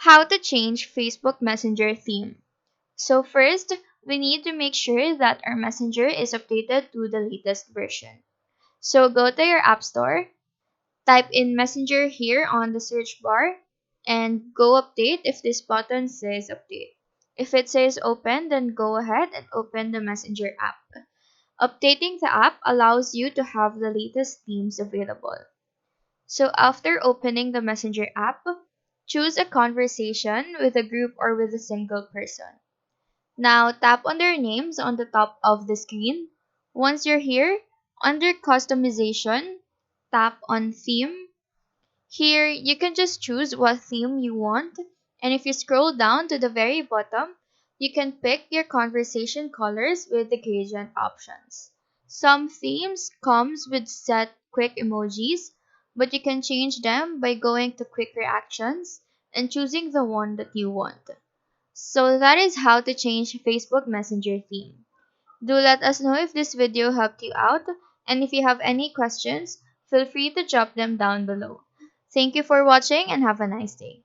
How to change Facebook Messenger theme. So first, we need to make sure that our Messenger is updated to the latest version. So go to your App Store, type in Messenger here on the search bar, and go update if this button says update. If it says open, then go ahead and open the Messenger app. Updating the app allows you to have the latest themes available. So after opening the Messenger app, choose a conversation with a group or with a single person. Now tap on their names on the top of the screen. Once you're here, under customization, tap on theme. Here, you can just choose what theme you want, and if you scroll down to the very bottom, you can pick your conversation colors with the gradient options. Some themes comes with set quick emojis, but you can change them by going to quick reactions and choosing the one that you want. So that is how to change Facebook Messenger theme. Do let us know if this video helped you out, and if you have any questions, feel free to drop them down below. Thank you for watching and have a nice day.